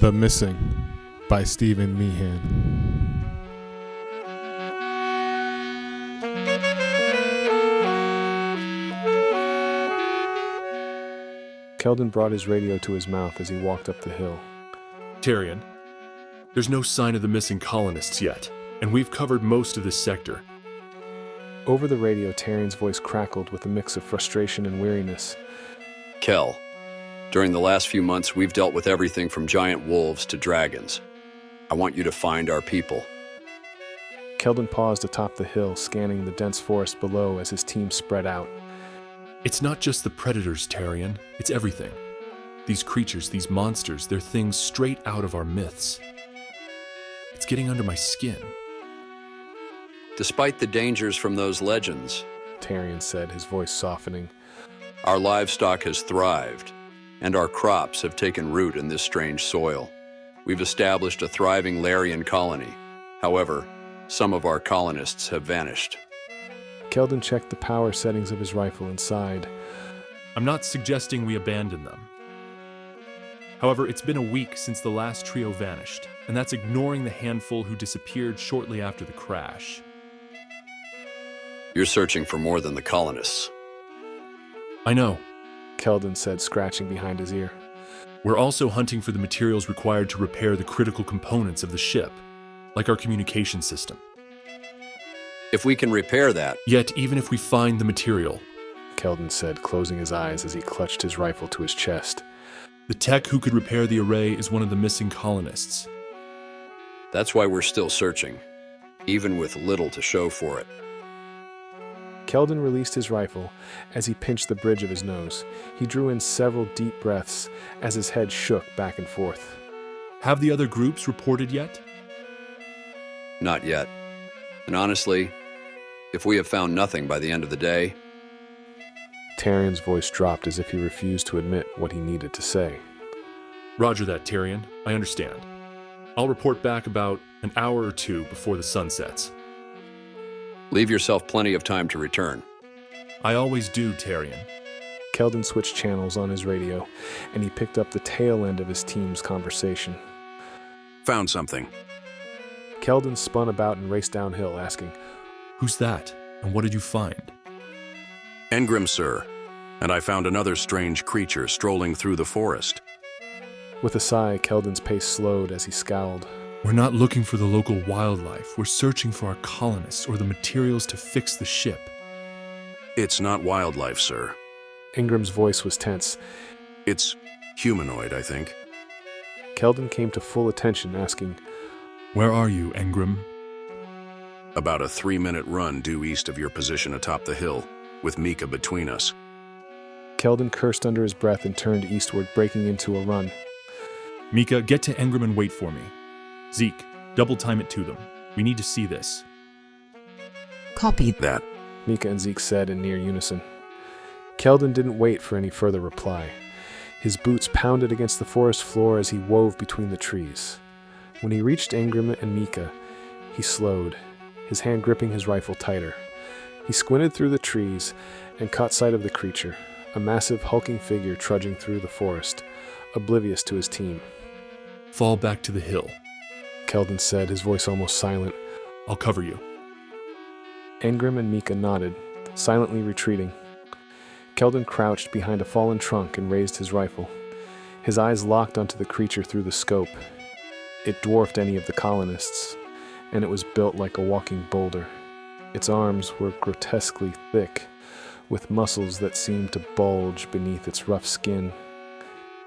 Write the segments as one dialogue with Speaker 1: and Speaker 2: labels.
Speaker 1: The Missing by Stephen Meehan.
Speaker 2: Keldon brought his radio to his mouth as he walked up the hill.
Speaker 3: Tyrion, there's no sign of the missing colonists yet, and we've covered most of this sector.
Speaker 2: Over the radio, Tyrion's voice crackled with a mix of frustration and weariness.
Speaker 4: Kel, during the last few months, we've dealt with everything from giant wolves to dragons. I want you to find our people.
Speaker 2: Keldon paused atop the hill, scanning the dense forest below as his team spread out.
Speaker 3: It's not just the predators, Tyrion. It's everything. These creatures, these monsters, they're things straight out of our myths. It's getting under my skin.
Speaker 4: Despite the dangers from those legends,
Speaker 2: Tyrion said, his voice softening,
Speaker 4: our livestock has thrived, and our crops have taken root in this strange soil. We've established a thriving Larian colony. However, some of our colonists have vanished.
Speaker 2: Keldon checked the power settings of his rifle and sighed.
Speaker 3: I'm not suggesting we abandon them. However, it's been a week since the last trio vanished, and that's ignoring the handful who disappeared shortly after the crash.
Speaker 4: You're searching for more than the colonists.
Speaker 3: I know.
Speaker 2: Keldon said, scratching behind his ear.
Speaker 3: We're also hunting for the materials required to repair the critical components of the ship, like our communication system.
Speaker 4: If we can repair that...
Speaker 3: Yet, even if we find the material,
Speaker 2: Keldon said, closing his eyes as he clutched his rifle to his chest,
Speaker 3: the tech who could repair the array is one of the missing colonists.
Speaker 4: That's why we're still searching, even with little to show for it.
Speaker 2: Keldon released his rifle as he pinched the bridge of his nose. He drew in several deep breaths as his head shook back and forth.
Speaker 3: Have the other groups reported yet?
Speaker 4: Not yet. And honestly, if we have found nothing by the end of the day...
Speaker 2: Tyrion's voice dropped as if he refused to admit what he needed to say.
Speaker 3: Roger that, Tyrion. I understand. I'll report back about an hour or two before the sun sets.
Speaker 4: Leave yourself plenty of time to return.
Speaker 3: I always do, Tyrion.
Speaker 2: Keldon switched channels on his radio, and he picked up the tail end of his team's conversation.
Speaker 5: Found something.
Speaker 2: Keldon spun about and raced downhill, asking,
Speaker 3: Who's that, and what did you find?
Speaker 5: Engrim, sir. And I found another strange creature strolling through the forest.
Speaker 2: With a sigh, Keldon's pace slowed as he scowled.
Speaker 3: We're not looking for the local wildlife. We're searching for our colonists or the materials to fix the ship.
Speaker 5: It's not wildlife, sir.
Speaker 2: Ingram's voice was tense.
Speaker 5: It's humanoid, I think.
Speaker 2: Keldon came to full attention, asking,
Speaker 3: Where are you, Engrim?
Speaker 5: About a 3-minute run due east of your position atop the hill, with Mika between us.
Speaker 2: Keldon cursed under his breath and turned eastward, breaking into a run.
Speaker 3: Mika, get to Engrim and wait for me. Zeke, double time it to them. We need to see this.
Speaker 6: Copy
Speaker 5: that,
Speaker 2: Mika and Zeke said in near unison. Keldon didn't wait for any further reply. His boots pounded against the forest floor as he wove between the trees. When he reached Engrim and Mika, he slowed, his hand gripping his rifle tighter. He squinted through the trees and caught sight of the creature, a massive hulking figure trudging through the forest, oblivious to his team.
Speaker 3: Fall back to the hill,
Speaker 2: Keldon said, his voice almost silent.
Speaker 3: I'll cover you.
Speaker 2: Engrim and Mika nodded, silently retreating. Keldon crouched behind a fallen trunk and raised his rifle. His eyes locked onto the creature through the scope. It dwarfed any of the colonists, and it was built like a walking boulder. Its arms were grotesquely thick, with muscles that seemed to bulge beneath its rough skin.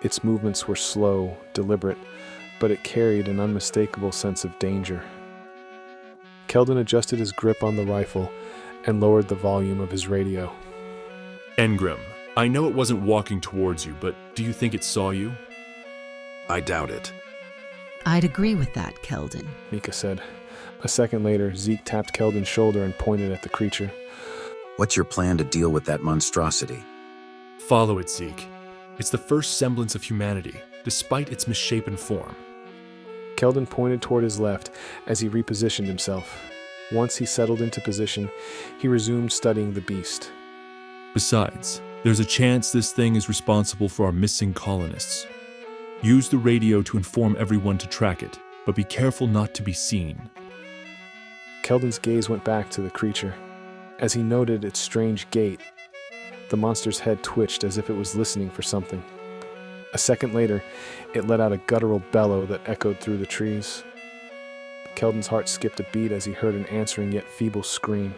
Speaker 2: Its movements were slow, deliberate, but it carried an unmistakable sense of danger. Keldon adjusted his grip on the rifle and lowered the volume of his radio.
Speaker 3: Engrim, I know it wasn't walking towards you, but do you think it saw you?
Speaker 5: I doubt it.
Speaker 6: I'd agree with that, Keldon,
Speaker 2: Mika said. A second later, Zeke tapped Keldon's shoulder and pointed at the creature.
Speaker 7: What's your plan to deal with that monstrosity?
Speaker 3: Follow it, Zeke. It's the first semblance of humanity, despite its misshapen form.
Speaker 2: Keldon pointed toward his left as he repositioned himself. Once he settled into position, he resumed studying the beast.
Speaker 3: Besides, there's a chance this thing is responsible for our missing colonists. Use the radio to inform everyone to track it, but be careful not to be seen.
Speaker 2: Keldon's gaze went back to the creature. As he noted its strange gait, the monster's head twitched as if it was listening for something. A second later, it let out a guttural bellow that echoed through the trees. Keldon's heart skipped a beat as he heard an answering yet feeble scream.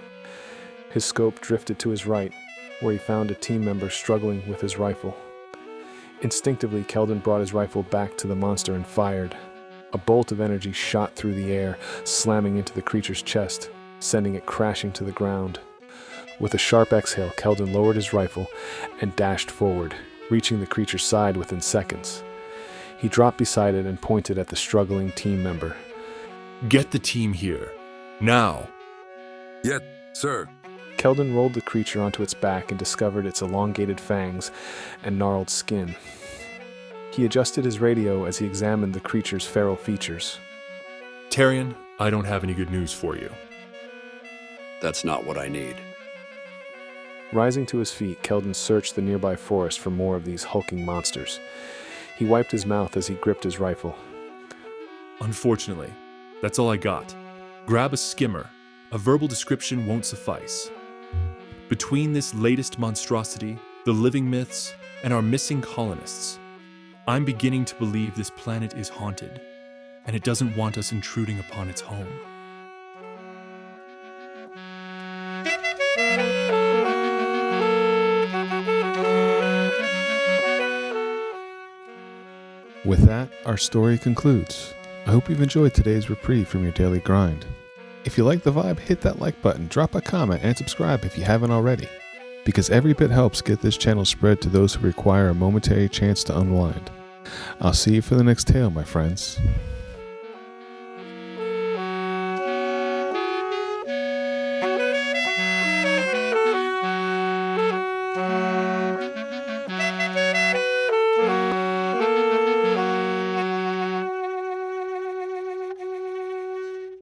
Speaker 2: His scope drifted to his right, where he found a team member struggling with his rifle. Instinctively, Keldon brought his rifle back to the monster and fired. A bolt of energy shot through the air, slamming into the creature's chest, sending it crashing to the ground. With a sharp exhale, Keldon lowered his rifle and dashed forward, reaching the creature's side within seconds. He dropped beside it and pointed at the struggling team member.
Speaker 3: Get the team here. Now.
Speaker 5: Yet, sir.
Speaker 2: Keldon rolled the creature onto its back and discovered its elongated fangs and gnarled skin. He adjusted his radio as he examined the creature's feral features.
Speaker 3: Tarion, I don't have any good news for you.
Speaker 4: That's not what I need.
Speaker 2: Rising to his feet, Keldon searched the nearby forest for more of these hulking monsters. He wiped his mouth as he gripped his rifle.
Speaker 3: Unfortunately, that's all I got. Grab a skimmer. A verbal description won't suffice. Between this latest monstrosity, the living myths, and our missing colonists, I'm beginning to believe this planet is haunted, and it doesn't want us intruding upon its home.
Speaker 1: With that, our story concludes. I hope you've enjoyed today's reprieve from your daily grind. If you like the vibe, hit that like button, drop a comment, and subscribe if you haven't already, because every bit helps get this channel spread to those who require a momentary chance to unwind. I'll see you for the next tale, my friends.